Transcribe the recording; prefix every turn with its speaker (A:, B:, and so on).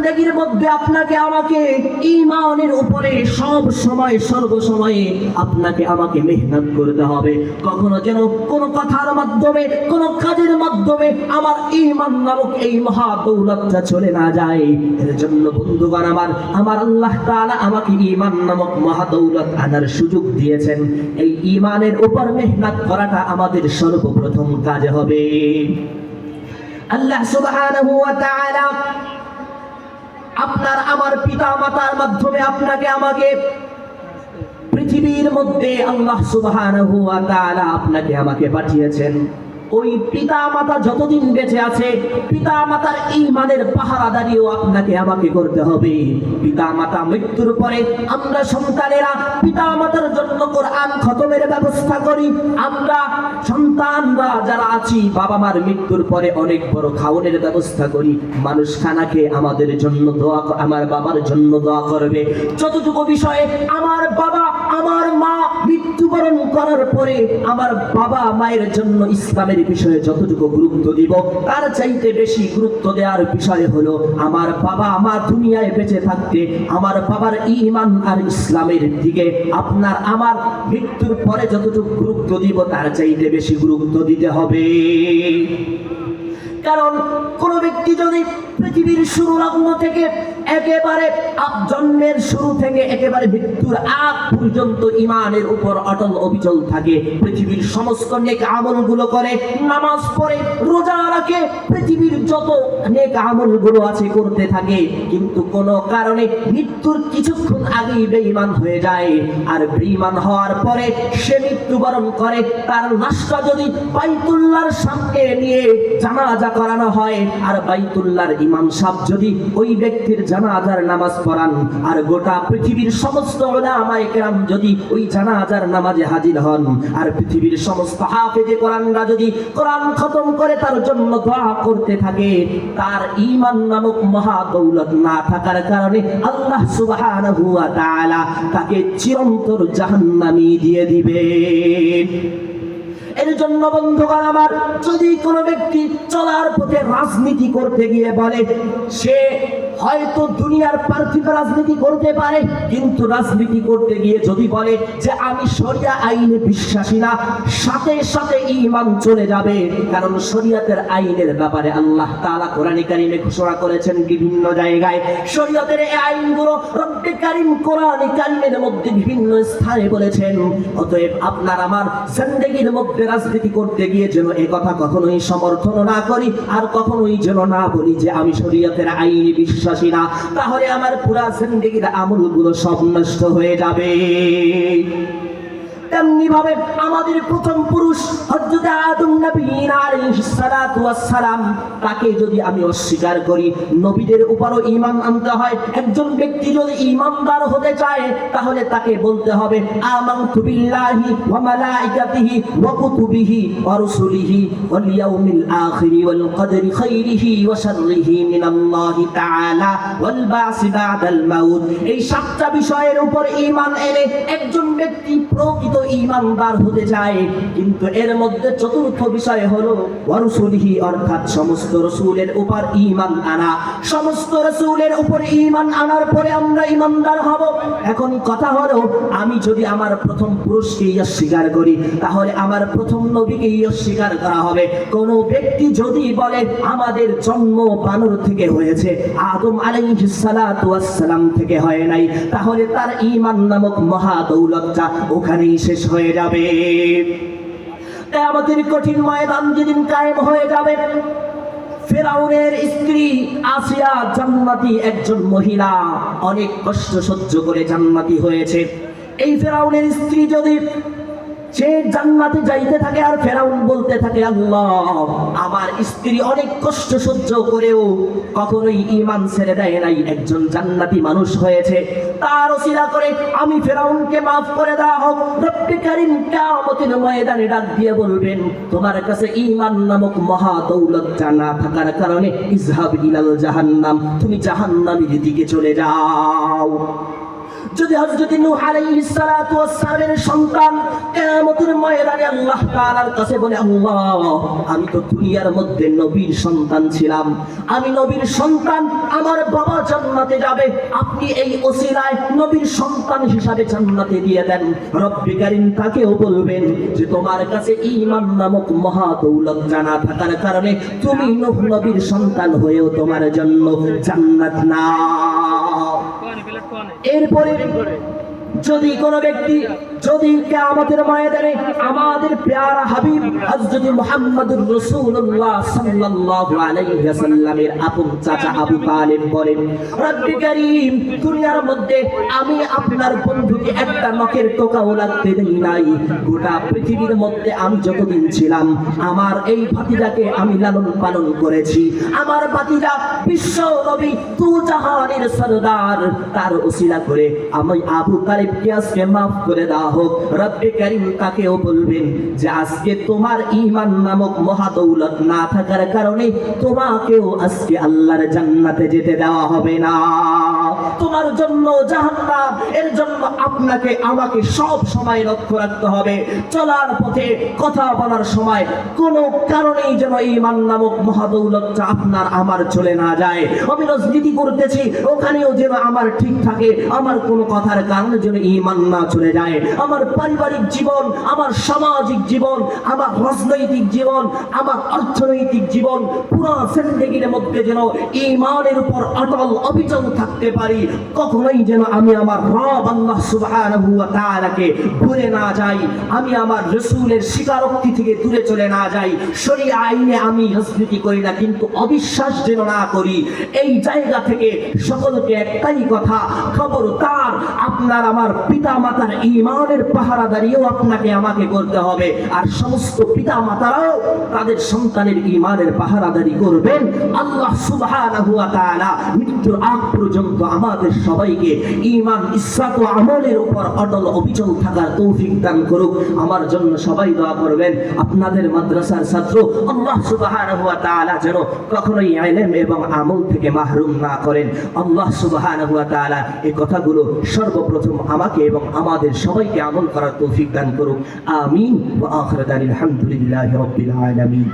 A: জিন্দেগির মধ্যে আপনাকে আমাকে ঈমানের উপরে সব সময় সর্বসময়ে আপনাকে আমাকে মেহনত করতে হবে। কখনো যেন কোন কথার মাধ্যমে কোন কাজের মাধ্যমে আমার ঈমান নামক এই মহা দৌলতটা চলে না যায়। এর জন্য বন্ধুগণ আমার আল্লাহ তাআলা আমাকে ঈমান নামক মহা দৌলত আনার সুযোগ দিয়েছেন। এই ঈমানের উপর মেহনত করাটা আমাদের সর্বপ্রথম কাজ হবে। আল্লাহ সুবহানাহু ওয়া তাআলা আপনার আমার পিতা মাতার মাধ্যমে আপনাকে আমাকে পৃথিবীর মধ্যে আল্লাহ সুবহানাহু ওয়া তাআলা আপনাকে আমাকে পাঠিয়েছেন। ওই পিতা মাতা যতদিন বেঁচে আছে পিতা মাতার ঈমানের পাহারাদারিও আপনাকে আমাকে করতে হবে। পিতা মাতা মৃত্যুর পরে আমরা সন্তানেরা পিতা মাতার জন্য কোরআন খতমের ব্যবস্থা করি। আমরা সন্তানরা যারা আছি বাবা মার মৃত্যুর পরে অনেক বড় খাওয়ানোর ব্যবস্থা করি। মানুষ খানা খেয়ে আমাদের জন্য দোয়া, আমার বাবার জন্য দোয়া করবে। যতটুকু বিষয়ে আমার বাবা আমার মা মৃত্যুবরণ করার পরে আমার বাবা মায়ের জন্য ইসলামের বিষয়ে যতটুকু গুরুত্ব দিব তার চাইতে বেশি গুরুত্ব দেওয়ার বিষয় হলো আমার বাবা মা দুনিয়ায় বেঁচে থাকতে আমার বাবার ঈমান আর ইসলামের দিকে আপনার আমার মৃত্যুর পরে যতটুকু গুরুত্ব দিব তার চাইতে বেশি গুরুত্ব দিতে হবে। কারণ কোন ব্যক্তি যদি পৃথিবীর শুরু লগ্ন থেকে একেবারে জন্মের শুরু থেকে একেবারে মৃত্যুর আগ পর্যন্ত ঈমানের উপর অটল অবিচল থাকে, পৃথিবীর সমস্ত নেক আমলগুলো করে, নামাজ পড়ে, রোজা রাখে, পৃথিবীর যত নেক আমলগুলো আছে করতে থাকে, কিন্তু কোনো কারণে মৃত্যুর কিছুক্ষণ আগেই বেঈমান হয়ে যায়, আর বেঈমান হওয়ার পরে সে মৃত্যুবরণ করে, তার লাশটা যদি বাইতুল্লাহর সামনে নিয়ে জানাজা করানো হয় আর বাইতুল্লাহর ইমাম সাহেব যদি ওই ব্যক্তির জানাজার নামাজ পড়ান আর গোটা পৃথিবীর সমস্ত উলামায়ে কেরাম যদি ওই জানাজার নামাজে হাজির হন আর পৃথিবীর সমস্ত হাফেজে কোরআনরা যদি কোরআন খতম করে তার জন্য দোয়া করতে থাকে, তার ঈমান নামক মহা দৌলত না থাকার কারণে আল্লাহ সুবহানাহু ওয়া তাআলা তাকে চিরন্তর জাহান্নামী দিয়ে দিবেন। এর জন্য বন্ধুগণ আমার, যদি কোনো ব্যক্তি চলার পথে রাজনীতি করতে গিয়ে বলে সে হয়তো দুনিয়ার পার্থিব রাজনীতি করতে পারে, কিন্তু রাজনীতি করতে গিয়ে যদি বলে যে আমি শরিয়া আইনে বিশ্বাসী না, সাথে সাথে ঈমান চলে যাবে। কারণ শরিয়াতের আইনের ব্যাপারে আল্লাহ তাআলা কোরআনে কারীমে ঘোষণা করেছেন বিভিন্ন জায়গায়। শরিয়তের এই আইনগুলো রব্বে কারীম কোরআনে কারীমের মধ্যে বিভিন্ন স্থানে বলেছেন। অতএব আপনার আমার জিন্দেগির মধ্যে রাজনীতি করতে গিয়ে যেন এই কথা কখনোই সমর্থন না করি আর কখনোই যেন না বলি যে আমি শরিয়তের আইনে বিশ্বাসী না, তাহলে আমার পুরা জিন্দেগির আমলগুলো সব নষ্ট হয়ে যাবে। তেমনি ভাবে আমাদের প্রথম পুরুষ হযরত আদম নবী আলাইহিস সালাতু ওয়াস সালাম, তাকে যদি আমি অস্বীকার করি, নবীদের উপরও ঈমান আনতে হয়। একজন ব্যক্তি যদি ঈমানদার হতে চায় তাহলে তাকে বলতে হবে আমানতু বিল্লাহি ওয়া মালাইকাতিহি ওয়া কুতুবিহি ওয়া রুসুলিহি ওয়াল ইয়াউমিল আখিরি ওয়াল কদরি খাইরিহি ওয়া শাররিহি মিনাল্লাহি তাআলা ওয়াল বাসি বাদাল মাউত। এই সাতটা বিষয়ের উপর ঈমান এনে একজন ব্যক্তি প্রকৃত ঈমানদার হতে চায়। কিন্তু এর মধ্যে চতুর্থ বিষয় হলো ওয়া রুসুলিহি, অর্থাৎ সমস্ত রাসূলের উপর ঈমান আনা। সমস্ত রাসূলের উপর ঈমান আনার পরে আমরা ঈমানদার হব। এখন কথা হলো, আমি যদি আমার প্রথম পুরুষকেই অস্বীকার করি তাহলে আমার প্রথম নবীকেই অস্বীকার করা হবে। কোন ব্যক্তি যদি বলে আমাদের জন্ম বানর থেকে হয়েছে, আদম আলাইহিস সালাতু ওয়াস সালাম থেকে হয় নাই, তাহলে তার ঈমান নামক মহা দৌলতটা ওখানেই শেষ হয়ে যাবে। কিয়ামতের কঠিন ময়দান যেদিন কায়েম হয়ে যাবে, ফেরাউনের স্ত্রী আসিয়া জান্নাতি একজন মহিলা, অনেক কষ্ট সহ্য করে জান্নাতি হয়েছে। এই ফেরাউনের স্ত্রী যদি সে জান্নাতে যাইতে থাকে আর ফেরাউন বলতে থাকে আল্লাহ আমার স্ত্রী অনেক কষ্ট সহ্য করেও কখনোই ঈমান ছেড়ে দেয় নাই, একজন জান্নাতি মানুষ হয়েছে, তার ওসিলা করে আমি ফেরাউনকে মাফ করে দেওয়া হোক। রব্বে কারীম কিয়ামতের ময়দানে ডাক দিয়ে বলবেন তোমার কাছে ঈমান নামক মহা দৌলত না থাকার কারণে ইযহাব ইলাল জাহান্নাম, তুমি জাহান্নামের দিকে চলে যাও। যদি হযরত নূহ আলাইহিস সালাতু ওয়াস সালামের সন্তান কিয়ামতের ময়দানে আল্লাহ তাআলার কাছে বলে আল্লাহ আমি তো দুনিয়ার মধ্যে নবীর সন্তান ছিলাম, আমি নবীর সন্তান, আমার বাবা জান্নাতে যাবে, আপনি এই ওসিলায় নবীর সন্তান হিসাবে জান্নাতে দিয়ে দেন। রব্বে কারীম তাকেও বলবেন যে তোমার কাছে ঈমান নামক মহা দৌলত জানা থাকার কারণে তুমি নূহ নবীর সন্তান হয়েও তোমার জন্য জান্নাত না। এরপরে যদি কোন ব্যক্তি যদি কিয়ামতের ময়দানে আমাদের প্যারা হাবিব হযরত মুহাম্মদুর রাসূলুল্লাহ সাল্লাল্লাহু আলাইহি ওয়াসাল্লামের আপন চাচা আবু তালিব বলেন, রব্বে কারীম দুনিয়ার মধ্যে আমি আপনার বন্ধুকে একটা নখের টোকাও লাগতে দেই নাই। গোটা পৃথিবীর মধ্যে আমি যতদিন ছিলাম আমার এই ভাতিজাকে আমি লালন পালন করেছি। আমার ভাতিজা বিশ্ব নবী তু জাহানের সরদার, তার ওসিলা করে আমি আবু তালিবকে আজকে মাফ করে দাও হোক। রব্বে কারীম তাকেও বলবেন যে আজকে তোমার ঈমান নামক মহা দৌলত না থাকার কারণে তোমাকেও আজকে আল্লাহর জান্নাতে যেতে দেওয়া হবে না, তোমার জন্য জাহান্নাম। এর জন্য আপনাকে আমাকে সব সময় লক্ষ্য রাখতে হবে। চলার পথে কথা বলার সময় কোনো কারণেই যেন ঈমান নামক মহা দৌলতটা আপনার আমার চলে না যায়। আমি রাজনীতি করতেছি, ওখানেও যেন আমার ঠিক থাকে, আমার কোনো কথার কারণে যেন ঈমান না চলে যায়। আমার পারিবারিক জীবন, আমার সামাজিক জীবন, আমার রাজনৈতিক জীবন, আমার অর্থনৈতিক জীবন, পুরো জিন্দেগির মধ্যে যেন ঈমানের উপর অটল অবিচল থাকতে পারি। কখনোই যেন আমি আমার রব আল্লাহ সুবহানাহু ওয়া তাআলাকে ভুলে না যাই, আমি আমার রাসূলের স্বীকারোক্তি থেকে দূরে চলে না যাই। শরীয়ত আইনে আমি রাজনীতি করি না, কিন্তু অবিশ্বাস যেন না করি। এই জায়গা থেকে সকলকে একটাই কথা, খবরদার আপনার আমার পিতা মাতার ঈমানের পাহারাদারিও আপনাকে আমাকে করতে হবে। আর সমস্ত পিতা মাতারাও তাদের সন্তানের ঈমানের পাহারাদারি করবেন। আল্লাহ সুবহানাহু ওয়া তাআলা মৃত্যুর আগ পর্যন্ত আমাদের সবাইকে ঈমান, ইসলাম ও আমলের উপর অটল অবিচল থাকার তৌফিক দান করুক। আমার জন্য সবাই দোয়া করবেন। আপনাদের মাদ্রাসার ছাত্র আল্লাহ সুবহানাহু ওয়া তাআলা যেন কখনোই ইলম এবং আমল থেকে মাহরুম না করেন। আল্লাহ সুবহানাহু ওয়া তাআলা এই কথাগুলো সর্বপ্রথম আমাকে এবং আমাদের সবাইকে আমল করার তৌফিক দান করুক। আমিন ওয়া আখিরু দাওয়ানা আলহামদুলিল্লাহি রাব্বিল আলামিন।